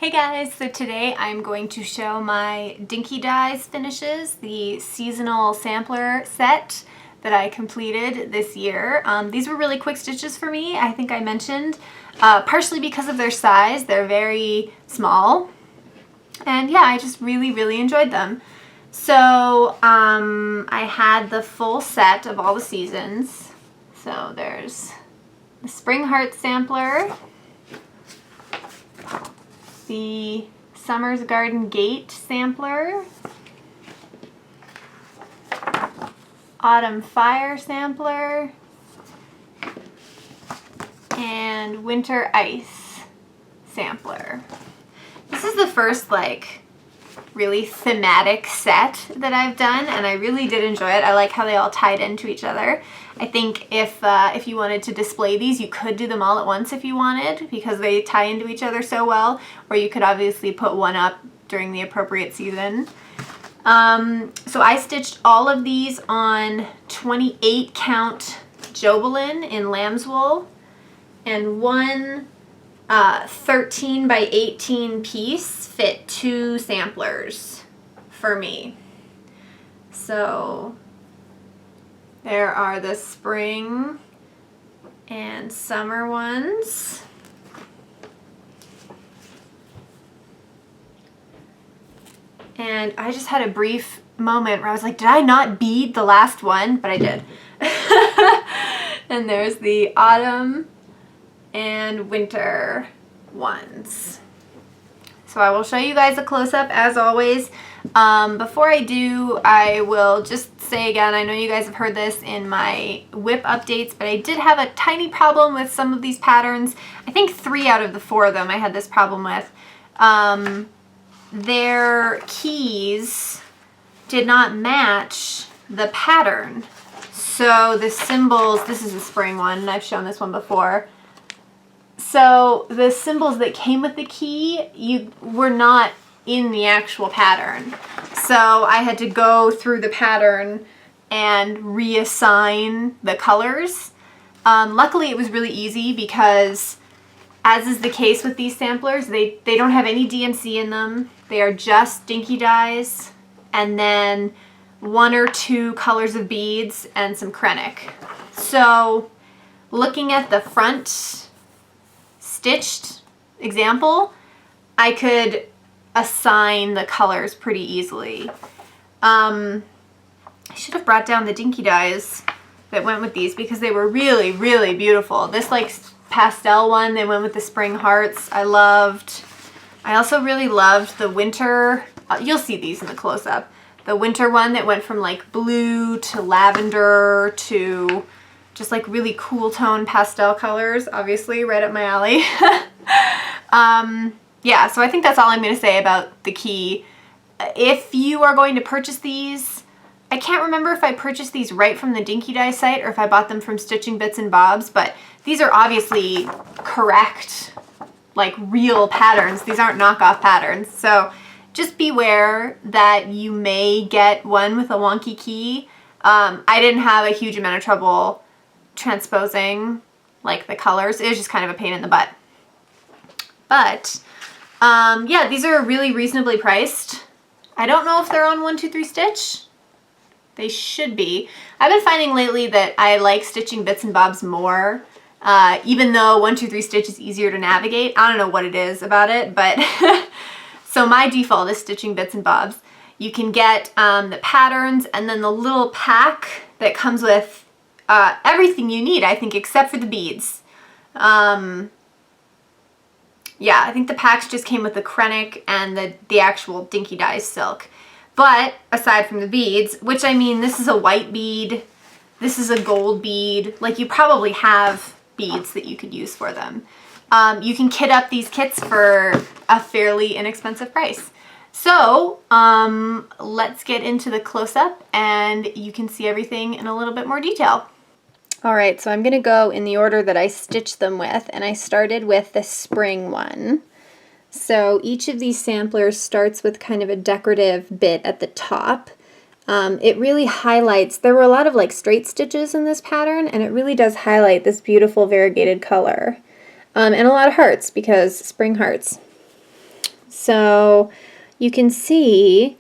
Hey guys, so today I'm going to show my Dinky Dyes finishes, the seasonal sampler set that I completed this year. These were really quick stitches for me, I think I mentioned, partially because of their size. They're very small, and yeah, I just really enjoyed them. So I had the full set of all the seasons. So there's the Spring Heart sampler, the Summer's Garden Gate sampler, Autumn Fire sampler, and Winter Ice sampler. This is the first really thematic set that I've done, and I really did enjoy it. I like how they all tied into each other. I think if you wanted to display these, you could do them all at once if you wanted, because they tie into each other so well, or you could obviously put one up during the appropriate season. So I stitched all of these on 28 count Jobelin in lamb's wool, and one 13 by 18 piece fit 2 samplers for me. So there are the spring and summer ones. And I just had a brief moment where I was like, did I not bead the last one? But I did. And there's the autumn and winter ones. So I will show you guys a close-up as always. Before I do, I will just say again, I know you guys have heard this in my whip updates, but I did have a tiny problem with some of these patterns. I think 3 out of the 4 of them I had this problem with. Their keys did not match the pattern. So the symbols, this is the spring one, and I've shown this one before. So the symbols that came with the key were not in the actual pattern. So I had to go through the pattern and reassign the colors. Luckily it was really easy because, as is the case with these samplers, they don't have any DMC in them. They are just Dinky Dyes, and then 1 or 2 colors of beads and some Krennic. So looking at the front stitched example, I could assign the colors pretty easily. I should have brought down the Dinky Dyes that went with these because they were really beautiful. This pastel one, they went with the spring hearts, I loved. I also really loved the winter, you'll see these in the close-up, the winter one that went from blue to lavender to just really cool tone pastel colors, obviously right up my alley. Yeah, so I think that's all I'm going to say about the key. If you are going to purchase these, I can't remember if I purchased these right from the Dinky Dye site or if I bought them from Stitching Bits and Bobs, but these are obviously correct, real patterns. These aren't knockoff patterns. So just beware that you may get one with a wonky key. I didn't have a huge amount of trouble transposing the colors. It was just kind of a pain in the butt. But yeah, these are really reasonably priced. I don't know if they're on 1, 2, 3 Stitch. They should be. I've been finding lately that I like Stitching Bits and Bobs more, even though 1, 2, 3 Stitch is easier to navigate. I don't know what it is about it, but so my default is Stitching Bits and Bobs. You can get the patterns and then the little pack that comes with everything you need, I think, except for the beads. Yeah, I think the packs just came with the Krennic and the actual Dinky Dyes silk. But aside from the beads, which I mean, this is a white bead, this is a gold bead, you probably have beads that you could use for them. You can kit up these kits for a fairly inexpensive price. So let's get into the close-up and you can see everything in a little bit more detail. Alright, so I'm going to go in the order that I stitched them with, and I started with the spring one. So each of these samplers starts with kind of a decorative bit at the top. It really highlights, there were a lot of straight stitches in this pattern, and it really does highlight this beautiful variegated color. And a lot of hearts, because spring hearts. So you can see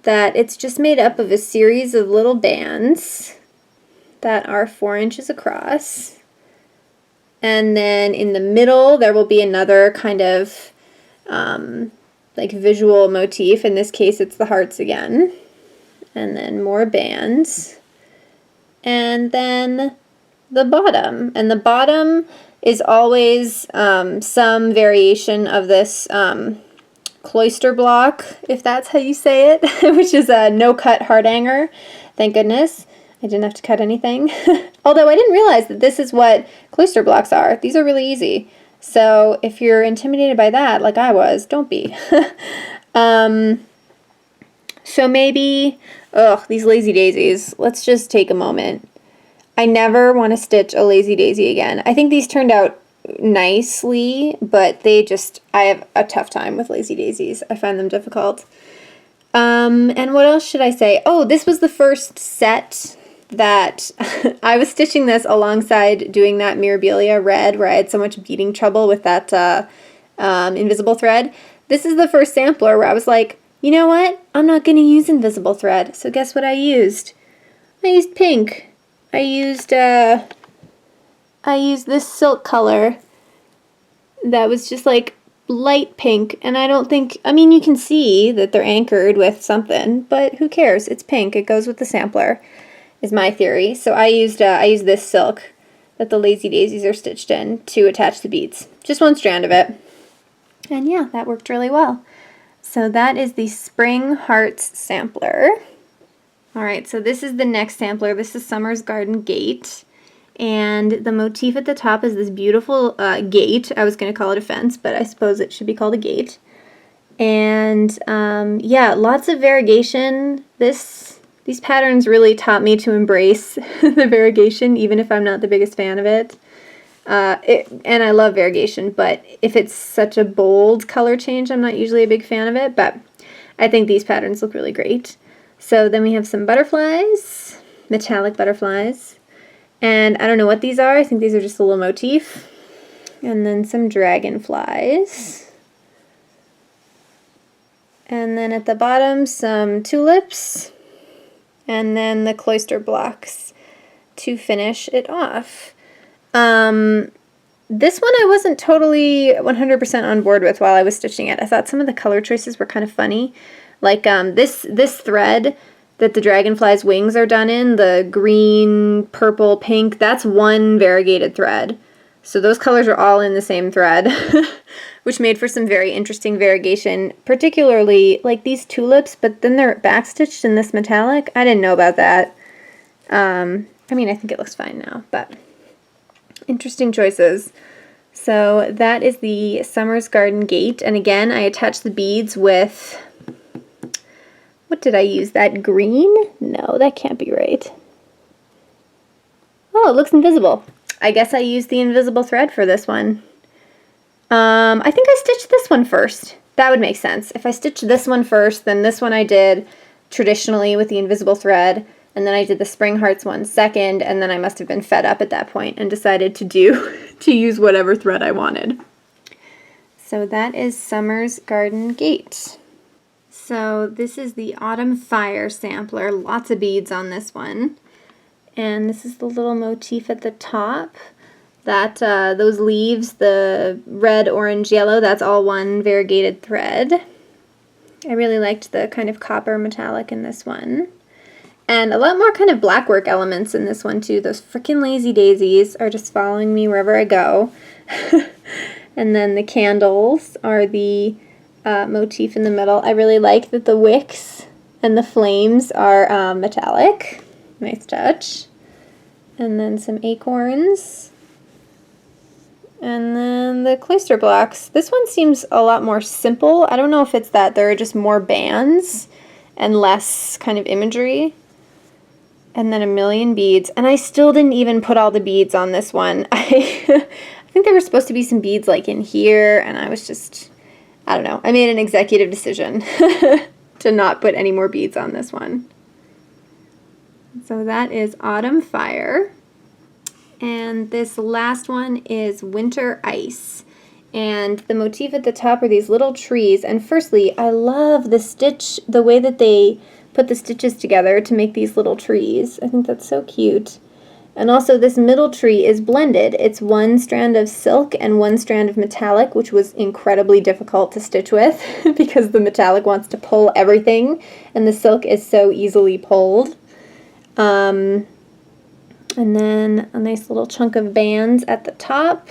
that it's just made up of a series of little bands that are 4 inches across. And then in the middle, there will be another kind of like visual motif. In this case, it's the hearts again. And then more bands. And then the bottom. And the bottom is always some variation of this cloister block, if that's how you say it, which is a no-cut heart hanger. Thank goodness. I didn't have to cut anything. Although I didn't realize that this is what cloister blocks are. These are really easy. So if you're intimidated by that, like I was, don't be. So maybe, these lazy daisies. Let's just take a moment. I never want to stitch a lazy daisy again. I think these turned out nicely, but I have a tough time with lazy daisies. I find them difficult. And what else should I say? Oh, this was the first set that I was stitching this alongside doing that Mirabilia red where I had so much beading trouble with that invisible thread. This is the first sampler where I was like, you know what? I'm not going to use invisible thread. So guess what I used? I used pink. I used this silk color that was just like light pink, and you can see that they're anchored with something, but who cares? It's pink. It goes with the sampler, is my theory. So I used this silk that the lazy daisies are stitched in to attach the beads. Just one strand of it. And yeah, that worked really well. So that is the Spring Hearts sampler. Alright, so this is the next sampler. This is Summer's Garden Gate. And the motif at the top is this beautiful gate. I was going to call it a fence, but I suppose it should be called a gate. And yeah, lots of variegation. These patterns really taught me to embrace the variegation, even if I'm not the biggest fan of it. And I love variegation, but if it's such a bold color change, I'm not usually a big fan of it, but I think these patterns look really great. So then we have some butterflies, metallic butterflies, and I don't know what these are. I think these are just a little motif. And then some dragonflies. And then at the bottom, some tulips, and then the cloister blocks to finish it off. This one I wasn't totally 100% on board with while I was stitching it. I thought some of the color choices were kind of funny. Like this thread that the dragonfly's wings are done in, the green, purple, pink, that's one variegated thread. So those colors are all in the same thread, which made for some very interesting variegation, particularly like these tulips, but then they're backstitched in this metallic. I didn't know about that. I think it looks fine now, but interesting choices. So that is the Summer's Garden Gate, and again, I attached the beads with, what did I use, that green? No, that can't be right. Oh, it looks invisible. I guess I used the invisible thread for this one. I think I stitched this one first. That would make sense. If I stitched this one first, then this one I did traditionally with the invisible thread, and then I did the Spring Hearts one second, and then I must have been fed up at that point and decided to use whatever thread I wanted. So that is Summer's Garden Gate. So this is the Autumn Fire sampler. Lots of beads on this one. And this is the little motif at the top. That those leaves, the red, orange, yellow, that's all one variegated thread. I really liked the kind of copper metallic in this one. And a lot more kind of blackwork elements in this one too. Those frickin' lazy daisies are just following me wherever I go. And then the candles are the motif in the middle. I really like that the wicks and the flames are metallic. Nice touch. And then some acorns. And then the cloister blocks. This one seems a lot more simple. I don't know if it's that there are just more bands and less kind of imagery. And then a million beads. And I still didn't even put all the beads on this one. I think there were supposed to be some beads like in here, and I was just, I don't know. I made an executive decision to not put any more beads on this one. So that is Autumn Fire. And this last one is Winter Ice. And the motif at the top are these little trees. And firstly, I love the way that they put the stitches together to make these little trees. I think that's so cute. And also this middle tree is blended. It's one strand of silk and one strand of metallic, which was incredibly difficult to stitch with because the metallic wants to pull everything and the silk is so easily pulled. And then a nice little chunk of bands at the top.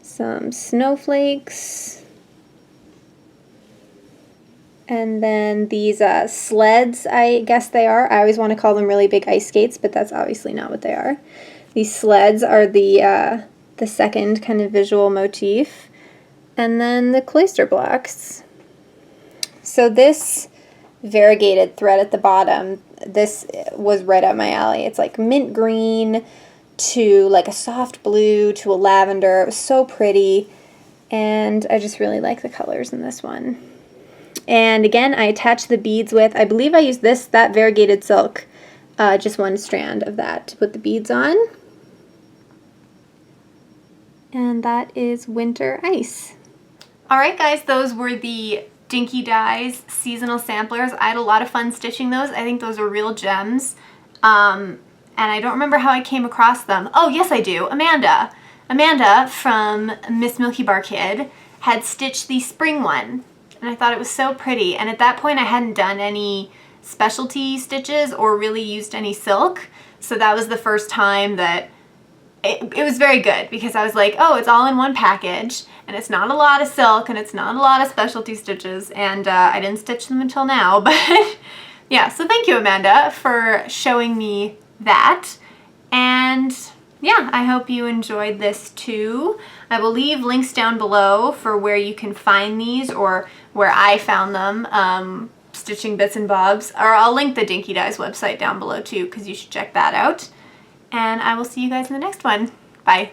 Some snowflakes. And then these sleds, I guess they are. I always want to call them really big ice skates, but that's obviously not what they are. These sleds are the second kind of visual motif. And then the cloister blocks. So this variegated thread at the bottom, this was right up my alley. It's like mint green to like a soft blue to a lavender. It was so pretty. And I just really like the colors in this one. And again, I attached the beads with, I believe I used that variegated silk, just one strand of that to put the beads on. And that is Winter Ice. Alright guys, those were the Dinky Dyes seasonal samplers. I had a lot of fun stitching those. I think those are real gems. And I don't remember how I came across them. Oh, yes I do. Amanda. Amanda from Miss Milky Bar Kid had stitched the spring one. And I thought it was so pretty. And at that point I hadn't done any specialty stitches or really used any silk. So that was the first time that it was very good because I was like, oh, it's all in one package and it's not a lot of silk and it's not a lot of specialty stitches, and I didn't stitch them until now. But yeah, so thank you, Amanda, for showing me that. And yeah, I hope you enjoyed this too. I will leave links down below for where you can find these or where I found them, stitching bits and bobs, or I'll link the Dinky Dyes website down below too because you should check that out. And I will see you guys in the next one. Bye.